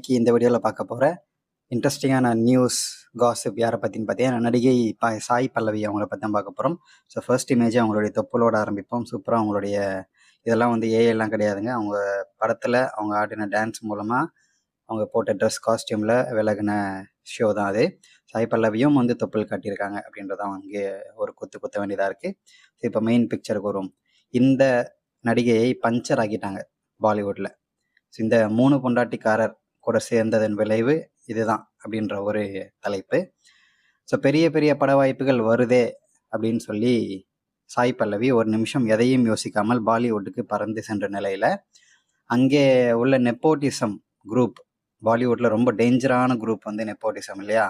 இன்னைக்கு இந்த வீடியோவில் பார்க்க போகிற இன்ட்ரெஸ்டிங்கான நியூஸ் காசிப் யாரை பற்றின்னு பார்த்தீங்கன்னா நடிகை சாய் பல்லவி அவங்கள பற்றி தான் பார்க்க போகிறோம். ஸோ ஃபர்ஸ்ட் இமேஜ் அவங்களுடைய தொப்புளோட ஆரம்பிப்போம். சூப்பராக அவங்களுடைய இதெல்லாம் வந்து ஏஐலாம் கிடையாதுங்க. அவங்க படத்தில் அவங்க ஆடின டான்ஸ் மூலமாக அவங்க போட்ட ட்ரெஸ் காஸ்டியூமில் விலகின ஷோ தான் அது. சாய் பல்லவியும் வந்து தொப்புள் காட்டியிருக்காங்க அப்படின்றதான் அங்கே ஒரு குத்த வேண்டியதாக இருக்குது. ஸோ இப்போ மெயின் பிக்சருக்கு வரும். இந்த நடிகையை பஞ்சர் ஆக்கிட்டாங்க பாலிவுட்டில். ஸோ இந்த 3 பொண்டாட்டிக்காரர் கூட சேர்ந்ததன் விளைவு இதுதான் அப்படின்ற ஒரு தலைப்பு. ஸோ பெரிய பெரிய பட வாய்ப்புகள் வருதே அப்படின்னு சொல்லி சாய் பல்லவி ஒரு நிமிஷம் எதையும் யோசிக்காமல் பாலிவுட்டுக்கு பறந்து சென்ற நிலையில் அங்கே உள்ள நெப்போட்டிசம் குரூப், பாலிவுட்டில் ரொம்ப டேஞ்சரான குரூப் வந்து நெப்போட்டிசம் இல்லையா,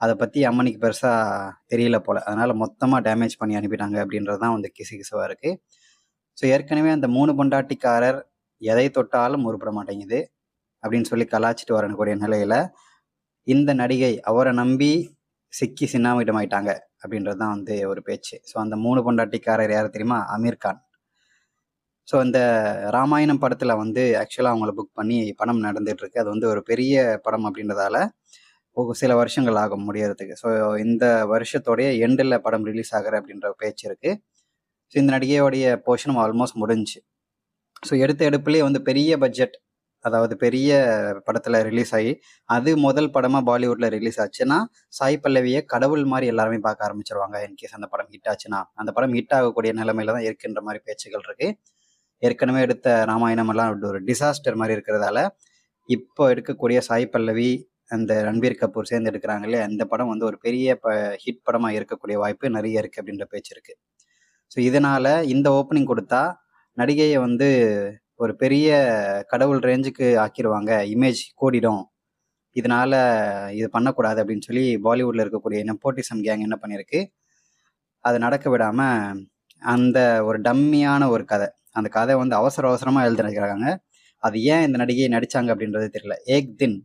அதை பற்றி அம்மனிக்கு பெருசாக தெரியல போல். அதனால் மொத்தமாக டேமேஜ் பண்ணி அனுப்பிட்டாங்க அப்படின்றது தான் வந்து கிசுகிசுவாக இருக்குது. ஸோ ஏற்கனவே அந்த 3 பொண்டாட்டிக்காரர் எதை தொட்டாலும் உருப்பட மாட்டேங்குது அப்படின்னு சொல்லி கலாச்சிட்டு வரக்கூடிய நிலையில் இந்த நடிகை அவரை நம்பி சிக்கி சின்னாமிட்டமாயிட்டாங்க அப்படின்றது தான் வந்து ஒரு பேச்சு. ஸோ அந்த 3 பொண்டாட்டிக்காரர் யார் தெரியுமா? அமீர் கான். ஸோ இந்த ராமாயணம் படத்தில் வந்து ஆக்சுவலாக அவங்கள புக் பண்ணி படம் நடந்துட்டு இருக்கு. அது வந்து ஒரு பெரிய படம் அப்படின்றதால சில வருஷங்கள் ஆகும் முடியறதுக்கு. ஸோ இந்த வருஷத்தோடைய எண்டில் படம் ரிலீஸ் ஆகிற அப்படின்ற பேச்சு இருக்குது. ஸோ இந்த நடிகையோடைய போர்ஷனும் ஆல்மோஸ்ட் முடிஞ்சு. ஸோ எடுப்புலேயே வந்து பெரிய பட்ஜெட், அதாவது பெரிய படத்தில் ரிலீஸ் ஆகி அது முதல் படமாக பாலிவுட்டில் ரிலீஸ் ஆச்சுன்னா சாய் பல்லவியை கடவுள் மாதிரி எல்லாருமே பார்க்க ஆரம்பிச்சிருவாங்க. இன்கேஸ் அந்த படம் ஹிட் ஆச்சுன்னா அந்த படம் ஹிட் ஆகக்கூடிய நிலைமையில தான் இருக்கின்ற மாதிரி பேச்சுகள் இருக்கு. ஏற்கனவே எடுத்த ராமாயணம் எல்லாம் ஒரு டிசாஸ்டர் மாதிரி இருக்கிறதால இப்போ எடுக்கக்கூடிய சாய் பல்லவி அந்த ரன்பீர் கபூர் சேர்ந்து எடுக்கிறாங்க இல்லையா, அந்த படம் வந்து ஒரு பெரிய ஹிட் படமாக இருக்கக்கூடிய வாய்ப்பு நிறைய இருக்குது அப்படின்ற பேச்சு இருக்கு. ஸோ இதனால இந்த ஓப்பனிங் கொடுத்தா நடிகையை வந்து ஒரு பெரிய கடவுள் ரேஞ்சுக்கு ஆக்கிடுவாங்க, இமேஜ் கூடிடும், இதனால இது பண்ணக்கூடாது அப்படின்னு சொல்லி பாலிவுட்ல இருக்கக்கூடிய நெப்போட்டிசம் கேங் என்ன பண்ணியிருக்கு, அது நடக்க விடாம அந்த ஒரு டம்மியான ஒரு கதை, அந்த கதை வந்து அவசரமாக எழுதிருக்கிறாங்க. அது ஏன் இந்த நடிகையை நடிச்சாங்க அப்படின்றது தெரியல. ஏக் தின்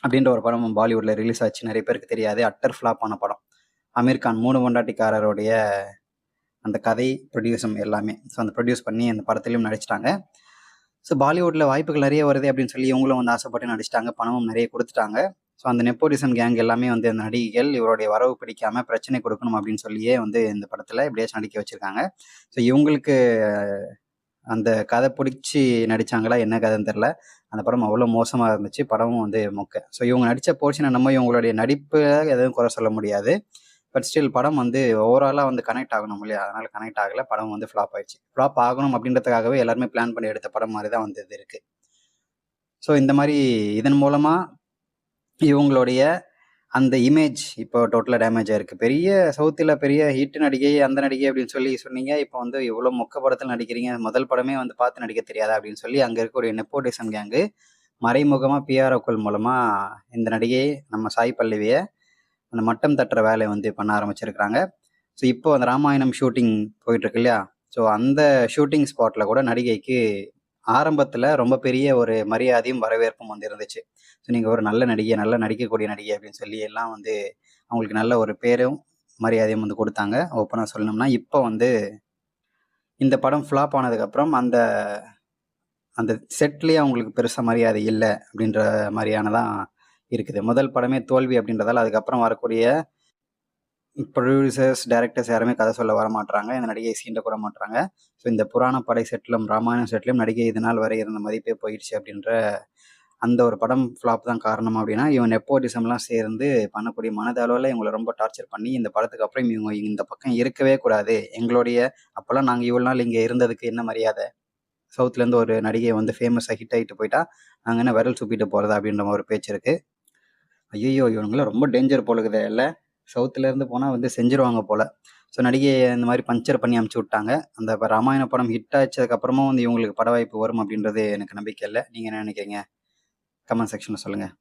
அப்படின்ற ஒரு படம் பாலிவுட்ல ரிலீஸ் ஆச்சு, நிறைய பேருக்கு தெரியாது, அட்டர் ஃபிளாப் ஆன படம். அமீர் கான் 3 பொண்டாட்டிக்காரருடைய அந்த கதை ப்ரொடியூஸும் எல்லாமே. ஸோ அந்த ப்ரொடியூஸ் பண்ணி அந்த படத்துலையும் நடிச்சிட்டாங்க. ஸோ பாலிவுட்டில் வாய்ப்புகள் நிறைய வருது அப்படின்னு சொல்லி இவங்களும் வந்து ஆசைப்பட்டு நடிச்சிட்டாங்க, பணமும் நிறைய கொடுத்துட்டாங்க. ஸோ அந்த நெப்போட்டிசம் கேங் எல்லாமே வந்து அந்த நடிகைகள் இவருடைய வரவு பிடிக்காம பிரச்சனை கொடுக்கணும் அப்படின்னு சொல்லியே வந்து இந்த படத்தில் எப்படியாச்சும் நடிக்க வச்சிருக்காங்க. ஸோ இவங்களுக்கு அந்த கதை பிடிச்சி நடிச்சாங்களா என்ன கதைன்னு தெரில. அந்த படம் அவ்வளோ மோசமாக இருந்துச்சு, படமும் வந்து மொக்க. ஸோ இவங்க நடித்த போர்ஷனை நம்ம இவங்களுடைய நடிப்பு எதுவும் குறை சொல்ல முடியாது. பட் ஸ்டில் படம் வந்து ஓவராலாக வந்து கனெக்ட் ஆகணும் இல்லையா, அதனால் கனெக்ட் ஆகலை, படம் வந்து ஃப்ளாப் ஆயிடுச்சு. ஃப்ளாப் ஆகணும் அப்படின்றதுக்காகவே எல்லாருமே பிளான் பண்ணி எடுத்த படம் மாதிரி தான் வந்து இது இருக்குது. ஸோ இந்த மாதிரி இதன் மூலமாக இவங்களுடைய அந்த இமேஜ் இப்போ டோட்டலாக டேமேஜ் ஆயிருக்கு. பெரிய சவுத்தில் பெரிய ஹிட் நடிகை அந்த நடிகை அப்படின்னு சொல்லி சொன்னீங்க, இப்போ வந்து இவ்வளோ மொக்க படத்தில் நடிக்கிறீங்க, முதல் படமே வந்து பார்த்து நடிக்க தெரியாதா அப்படின்னு சொல்லி அங்கே இருக்கக்கூடிய நெப்போட்டிசம் கேங்கு மறைமுகமாக பிஆர்ஓக்கள் மூலமாக இந்த நடிகை நம்ம சாய் பல்லவியை அந்த மட்டம் தட்டுற வேலையை வந்து பண்ண ஆரம்பிச்சிருக்கிறாங்க. ஸோ இப்போ அந்த ராமாயணம் ஷூட்டிங் போயிட்டுருக்கு இல்லையா, ஸோ அந்த ஷூட்டிங் ஸ்பாட்டில் கூட நடிகைக்கு ஆரம்பத்தில் ரொம்ப பெரிய ஒரு மரியாதையும் வரவேற்பும் வந்து இருந்துச்சு. ஸோ நீங்கள் ஒரு நல்ல நடிகை, நல்லா நடிக்கக்கூடிய நடிகை அப்படின்னு சொல்லி எல்லாம் வந்து அவங்களுக்கு நல்ல ஒரு பேரும் மரியாதையும் வந்து கொடுத்தாங்க. ஓப்பனாக சொல்லணும்னா இப்போ வந்து இந்த படம் ஃப்ளாப் ஆனதுக்கப்புறம் அந்த அந்த செட்லேயே அவங்களுக்கு பெருசாக மரியாதை இல்லை அப்படின்ற மாதிரியானதான் இருக்குது. முதல் படமே தோல்வி அப்படின்றதால அதுக்கப்புறம் வரக்கூடிய ப்ரொடியூசர்ஸ், டைரக்டர்ஸ் யாருமே கதை சொல்ல வர மாட்டாங்க, இந்த நடிகையை சீண்ட கூட மாட்டாங்க. ஸோ இந்த புராண படை செட்டிலும் ராமாயணம் செட்டிலும் நடிகை இதனால் வரை இருந்த மதிப்பே போயிடுச்சு அப்படின்ற அந்த ஒரு படம் ஃப்ளாப் தான் காரணம். அப்படின்னா இவங்க நெப்போட்டிசம்லாம் சேர்ந்து பண்ணக்கூடிய மனதளவில் இவங்களை ரொம்ப டார்ச்சர் பண்ணி இந்த படத்துக்கு அப்புறம் இவங்க இந்த பக்கம் இருக்கவே கூடாது, எங்களுடைய அப்போல்லாம் நாங்கள் இவ்வளோ நாள் இங்கே இருந்ததுக்கு என்ன மரியாதை, சவுத்துலேருந்து ஒரு நடிகை வந்து ஃபேமஸாக ஹிட் ஆகிட்டு போயிட்டா நாங்கள் என்ன விரல் சுப்பிட்டு போகிறதா அப்படின்ற ஒரு பேச்சு இருக்குது. ஐயோ இவங்களாம் ரொம்ப டேஞ்சர் போலுக்குதே இல்லை, சவுத்துலேருந்து போனால் வந்து செஞ்சுருவாங்க போல். ஸோ நடிகையை இந்த மாதிரி பஞ்சர் பண்ணி அமுச்சு விட்டாங்க. அந்த ராமாயண படம் ஹிட் ஆச்சதுக்கப்புறமும் வந்து இவங்களுக்கு பட வாய்ப்பு வரும் அப்படின்றது எனக்கு நம்பிக்கை இல்லை. நீங்கள் என்ன நினைக்கிறீங்க? கமெண்ட் செக்ஷனில் சொல்லுங்கள்.